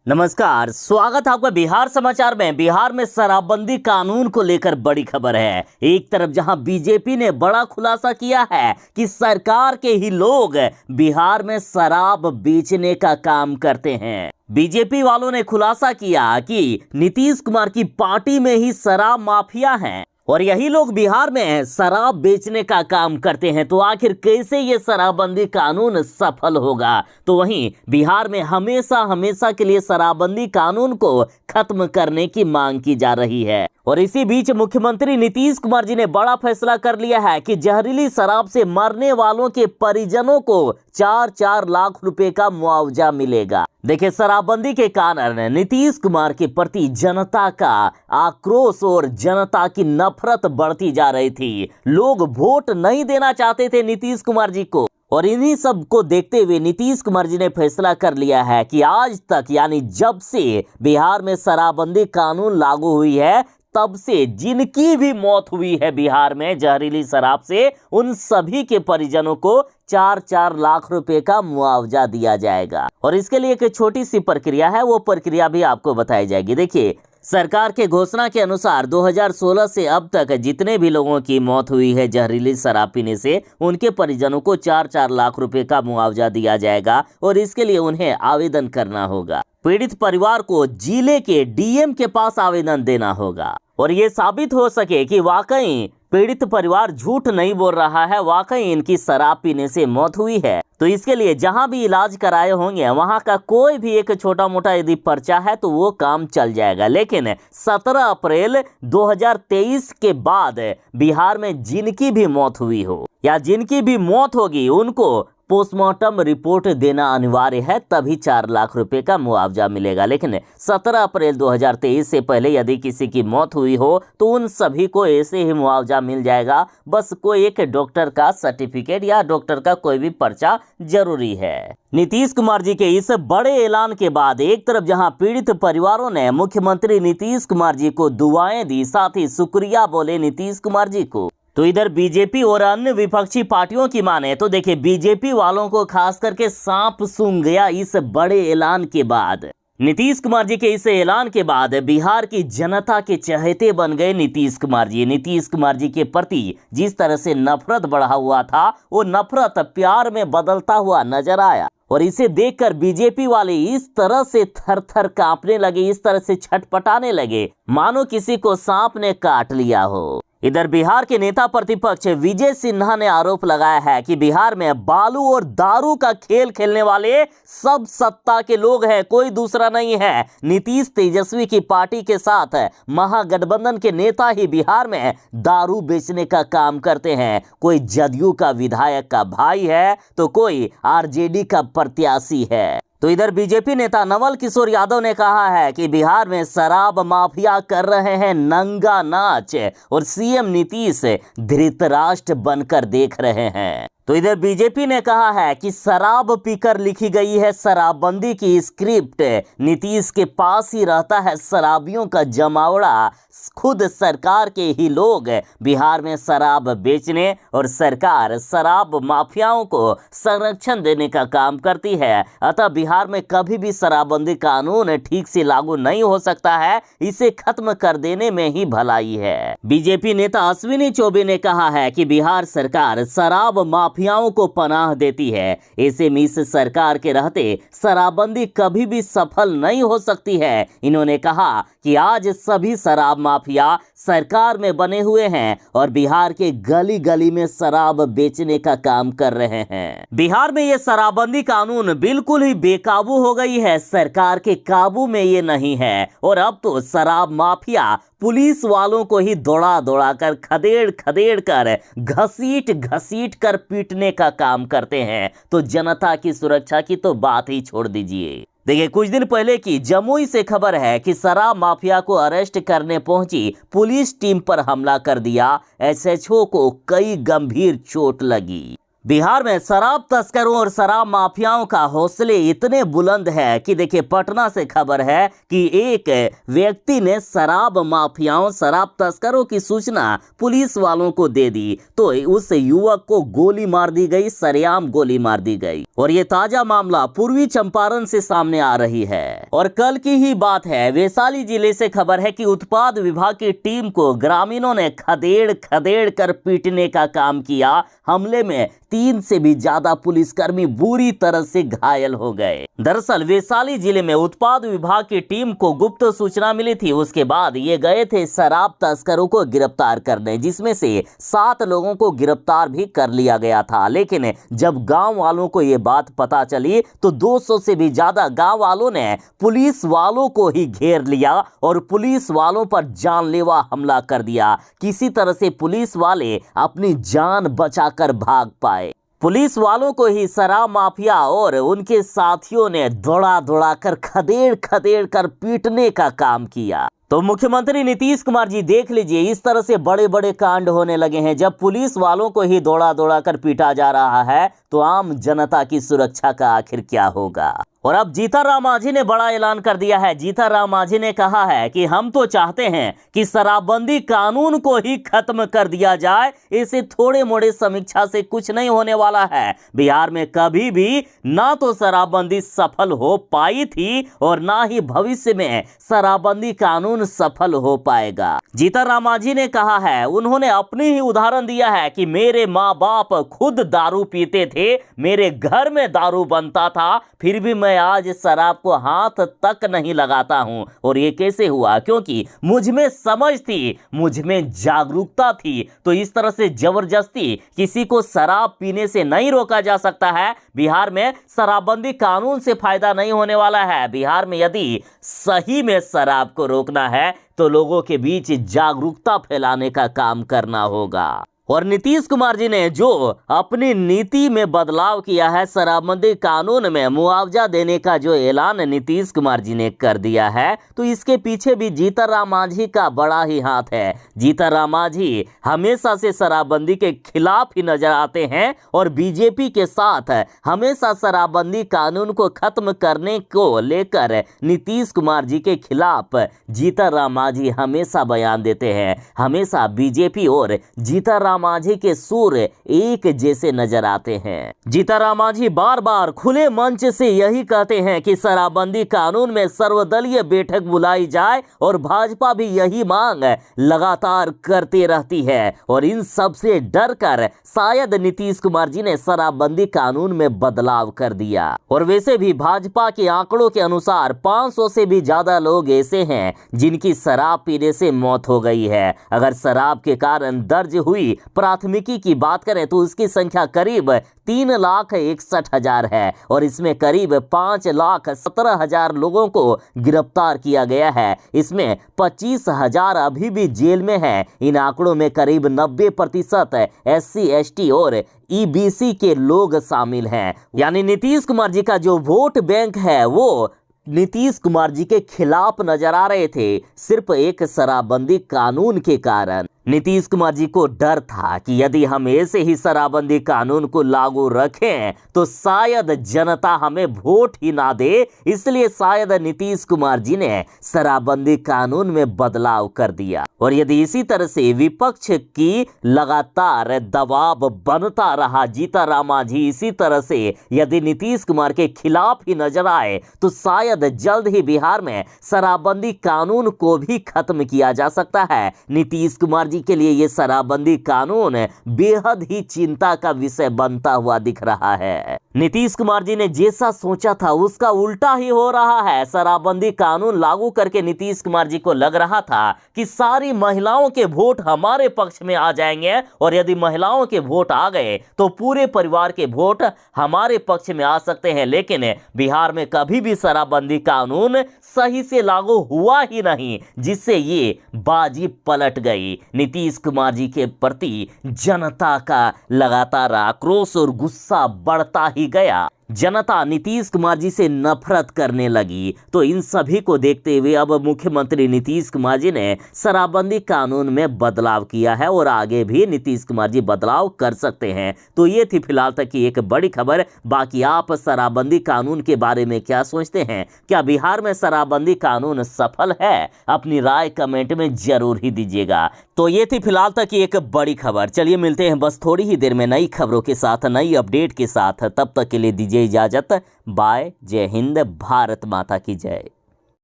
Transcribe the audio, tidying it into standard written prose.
नमस्कार, स्वागत है आपका बिहार समाचार में। बिहार में शराबबंदी कानून को लेकर बड़ी खबर है। एक तरफ जहां बीजेपी ने बड़ा खुलासा किया है कि सरकार के ही लोग बिहार में शराब बेचने का काम करते हैं। बीजेपी वालों ने खुलासा किया कि नीतीश कुमार की पार्टी में ही शराब माफिया हैं और यही लोग बिहार में शराब बेचने का काम करते हैं। तो आखिर कैसे ये शराबबंदी कानून सफल होगा? तो वहीं बिहार में हमेशा के लिए शराबबंदी कानून को खत्म करने की मांग की जा रही है। और इसी बीच मुख्यमंत्री नीतीश कुमार जी ने बड़ा फैसला कर लिया है कि जहरीली शराब से मरने वालों के परिजनों को 4-4 लाख रुपए का मुआवजा मिलेगा। देखिए, शराबबंदी के कारण नीतीश कुमार के प्रति जनता का आक्रोश और जनता की नफरत बढ़ती जा रही थी। लोग वोट नहीं देना चाहते थे नीतीश कुमार जी को। और इन्हीं सब को देखते हुए नीतीश कुमार जी ने फैसला कर लिया है कि आज तक, यानी जब से बिहार में शराबबंदी कानून लागू हुई है, तब से जिनकी भी मौत हुई है बिहार में जहरीली शराब से, उन सभी के परिजनों को 4-4 लाख रुपए का मुआवजा दिया जाएगा। और इसके लिए एक छोटी सी प्रक्रिया है, वो प्रक्रिया भी आपको बताई जाएगी। देखिए, सरकार के घोषणा के अनुसार 2016 से अब तक जितने भी लोगों की मौत हुई है जहरीली शराब पीने से, उनके परिजनों को 4-4 लाख रुपए का मुआवजा दिया जाएगा। और इसके लिए उन्हें आवेदन करना होगा। पीड़ित परिवार को जिले के डीएम के पास आवेदन देना होगा और ये साबित हो सके कि वाकई पीड़ित परिवार झूठ नहीं बोल रहा है, वाकई इनकी शराब पीने से मौत हुई है। तो इसके लिए जहां भी इलाज कराए होंगे वहां का कोई भी एक छोटा मोटा यदि पर्चा है तो वो काम चल जाएगा। लेकिन 17 अप्रैल 2023 के बाद बिहार में जिनकी भी मौत हुई हो या जिनकी भी मौत होगी, उनको पोस्टमार्टम रिपोर्ट देना अनिवार्य है, तभी 4 लाख रुपए का मुआवजा मिलेगा। लेकिन 17 अप्रैल 2023 से पहले यदि किसी की मौत हुई हो तो उन सभी को ऐसे ही मुआवजा मिल जाएगा। बस कोई एक डॉक्टर का सर्टिफिकेट या डॉक्टर का कोई भी पर्चा जरूरी है। नीतीश कुमार जी के इस बड़े ऐलान के बाद एक तरफ जहां पीड़ित परिवारों ने मुख्यमंत्री नीतीश कुमार जी को दुआएं दी, साथ ही शुक्रिया बोले नीतीश कुमार जी को, तो इधर बीजेपी और अन्य विपक्षी पार्टियों की माने तो देखिए, बीजेपी वालों को खास करके सांप सूंघ गया इस बड़े ऐलान के बाद। नीतीश कुमार जी के इस ऐलान के बाद बिहार की जनता के चहेते बन गए नीतीश कुमार जी। नीतीश कुमार जी के प्रति जिस तरह से नफरत बढ़ा हुआ था, वो नफरत प्यार में बदलता हुआ नजर आया। और इसे देखकर बीजेपी वाले इस तरह से थर-थर कांपने लगे, इस तरह से छटपटाने लगे, मानो किसी को सांप ने काट लिया हो। इधर बिहार के नेता प्रतिपक्ष विजय सिन्हा ने आरोप लगाया है कि बिहार में बालू और दारू का खेल खेलने वाले सब सत्ता के लोग हैं, कोई दूसरा नहीं है। नीतीश तेजस्वी की पार्टी के साथ महागठबंधन के नेता ही बिहार में दारू बेचने का काम करते हैं। कोई जदयू का विधायक का भाई है तो कोई आरजेडी का प्रत्याशी है। तो इधर बीजेपी नेता नवल किशोर यादव ने कहा है कि बिहार में शराब माफिया कर रहे हैं नंगा नाच और सीएम नीतीश धृतराष्ट्र बनकर देख रहे हैं। तो इधर बीजेपी ने कहा है कि शराब पीकर लिखी गई है शराबबंदी की स्क्रिप्ट, नीतीश के पास ही रहता है शराबियों का जमावड़ा। खुद सरकार के ही लोग बिहार में शराब बेचने और सरकार शराब माफियाओं को संरक्षण देने का काम करती है। अतः बिहार में कभी भी शराबबंदी कानून ठीक से लागू नहीं हो सकता है, इसे खत्म कर देने में ही भलाई है। बीजेपी नेता अश्विनी चौबे ने कहा है कि बिहार सरकार शराब माफियाओं को पनाह देती है। ऐसे में इस सरकार के रहते शराबबंदी कभी भी सफल नहीं हो सकती है। इन्होंने कहा कि आज सभी शराब माफिया सरकार में बने हुए हैं और बिहार के गली गली में शराब बेचने का काम कर रहे हैं। बिहार में ये शराबबंदी कानून बिल्कुल ही बेकाबू हो गई है, सरकार के काबू में ये नहीं है। और अब तो शराब माफिया पुलिस वालों को ही दौड़ा दौड़ा कर, खदेड़ खदेड़ कर, घसीट घसीट कर पीटने का काम करते हैं। तो जनता की सुरक्षा की तो बात ही छोड़ दीजिए। देखिए, कुछ दिन पहले की जमुई से खबर है कि शराब माफिया को अरेस्ट करने पहुंची पुलिस टीम पर हमला कर दिया। एसएचओ को कई गंभीर चोट लगी। बिहार में शराब तस्करों और शराब माफियाओं का हौसले इतने बुलंद है कि देखिए पटना से खबर है कि एक व्यक्ति ने शराब माफियाओं शराब तस्करों की सूचना पुलिस वालों को दे दी तो उस युवक को गोली मार दी गई, सरेआम गोली मार दी गई। और ये ताजा मामला पूर्वी चंपारण से सामने आ रही है। और कल की ही बात है, वैशाली जिले से खबर है कि उत्पाद विभाग की टीम को ग्रामीणों ने खदेड़ खदेड़ कर पीटने का काम किया। हमले में 3 से भी ज्यादा पुलिसकर्मी बुरी तरह से घायल हो गए। दरअसल वैशाली जिले में उत्पाद विभाग की टीम को गुप्त सूचना मिली थी। उसके बाद ये गए थे शराब तस्करों को गिरफ्तार करने, जिसमें से 7 लोगों को गिरफ्तार भी कर लिया गया था। लेकिन जब गांव वालों को ये बात पता चली तो 200 से भी ज्यादा गांव वालों ने पुलिस वालों को ही घेर लिया और पुलिस वालों पर जानलेवा हमला कर दिया। किसी तरह से पुलिस वाले अपनी जान बचाकर भाग पाए। पुलिस वालों को ही शराब माफिया और उनके साथियों ने दौड़ा दौड़ा कर खदेड़ खदेड़ कर पीटने का काम किया। तो मुख्यमंत्री नीतीश कुमार जी देख लीजिए, इस तरह से बड़े बड़े कांड होने लगे हैं। जब पुलिस वालों को ही दौड़ा दौड़ा कर पीटा जा रहा है तो आम जनता की सुरक्षा का आखिर क्या होगा। और अब जीतन मांझी ने बड़ा ऐलान कर दिया है। जीतन मांझी ने कहा है कि हम तो चाहते हैं कि शराबबंदी कानून को ही खत्म कर दिया जाए। इसे थोड़े मोड़े समीक्षा से कुछ नहीं होने वाला है। बिहार में कभी भी ना तो शराबबंदी सफल हो पाई थी और ना ही भविष्य में शराबबंदी कानून सफल हो पाएगा। जीतन मांझी ने कहा है, उन्होंने अपनी ही उदाहरण दिया है कि मेरे माँ बाप खुद दारू पीते थे, मेरे घर में दारू बनता था, फिर भी मैं आज शराब को हाथ तक नहीं लगाता हूं। और ये कैसे हुआ? क्योंकि मुझ में समझ थी, मुझ में जागरूकता थी। तो इस तरह से जबरदस्ती किसी को शराब पीने से नहीं रोका जा सकता है। बिहार में शराबबंदी कानून से फायदा नहीं होने वाला है। बिहार में यदि सही में शराब को रोकना है तो लोगों के बीच जागरूकता फैलाने का काम करना होगा। और नीतीश कुमार जी ने जो अपनी नीति में बदलाव किया है, शराबबंदी कानून में मुआवजा देने का जो ऐलान नीतीश कुमार जी ने कर दिया है, तो इसके पीछे भी जीतन मांझी का बड़ा ही हाथ है। जीतन मांझी हमेशा से शराबबंदी के खिलाफ ही नजर आते हैं और बीजेपी के साथ हमेशा शराबबंदी कानून को खत्म करने को लेकर नीतीश कुमार जी के खिलाफ जीतन मांझी हमेशा बयान देते हैं। हमेशा बीजेपी और जीतन मांझी के सुर एक जैसे नजर आते हैं। जीतन मांझी बार बार खुले मंच से यही कहते हैं कि शराबबंदी कानून में सर्वदलीय बैठक बुलाई जाए और भाजपा भी यही मांग लगातार करती रहती है। और इन सब से डर कर शायद नीतीश कुमार जी ने शराबबंदी कानून में बदलाव कर दिया। और वैसे भी भाजपा के आंकड़ों के अनुसार 500 से भी ज्यादा लोग ऐसे हैं जिनकी शराब पीने से मौत हो गई है। अगर शराब के कारण दर्ज हुई प्राथमिकी की बात करें तो उसकी संख्या करीब 3,61,000 है और इसमें करीब 5,17,000 लोगों को गिरफ्तार किया गया है। इसमें 25,000 अभी भी जेल में है। इन आंकड़ों में करीब 90% SC ST और EBC के लोग शामिल हैं। यानी नीतीश कुमार जी का जो वोट बैंक है वो नीतीश कुमार जी के खिलाफ नजर आ रहे थे, सिर्फ एक शराबबंदी कानून के कारण। नीतीश कुमार जी को डर था कि यदि हम ऐसे ही शराबबंदी कानून को लागू रखें तो शायद जनता हमें वोट ही ना दे, इसलिए शायद नीतीश कुमार जी ने शराबबंदी कानून में बदलाव कर दिया। और यदि इसी तरह से विपक्ष की लगातार दबाव बनता रहा, जीतन मांझी इसी तरह से यदि नीतीश कुमार के खिलाफ ही नजर आए तो शायद जल्द ही बिहार में शराबबंदी कानून को भी खत्म किया जा सकता है। नीतीश कुमार के लिए ये शराबबंदी कानून बेहद ही चिंता का विषय बनता हुआ दिख रहा है। नीतीश कुमार जी ने जैसा सोचा था उसका उल्टा ही हो रहा है। शराबबंदी कानून लागू करके नीतीश कुमार जी को लग रहा था कि सारी महिलाओं के वोट हमारे पक्ष में आ जाएंगे और यदि महिलाओं के वोट आ गए तो पूरे परिवार के वोट हमारे पक्ष में आ सकते हैं। लेकिन बिहार में कभी भी शराबबंदी कानून सही से लागू हुआ ही नहीं, जिससे ये बाजी पलट गई। नीतीश कुमार जी के प्रति जनता का लगातार आक्रोश और गुस्सा बढ़ता ही गया। जनता नीतीश कुमार जी से नफरत करने लगी। तो इन सभी को देखते हुए अब मुख्यमंत्री नीतीश कुमार जी ने शराबबंदी कानून में बदलाव किया है और आगे भी नीतीश कुमार जी बदलाव कर सकते हैं। तो ये थी फिलहाल तक की एक बड़ी खबर। बाकी आप शराबबंदी कानून के बारे में क्या सोचते हैं? क्या बिहार में शराबबंदी कानून सफल है? अपनी राय कमेंट में जरूर ही दीजिएगा। तो ये थी फिलहाल तक की एक बड़ी खबर। चलिए मिलते हैं बस थोड़ी ही देर में नई खबरों के साथ, नई अपडेट के साथ। तब तक के लिए दीजिए इजाजत। बाय। जय हिंद। भारत माता की जय।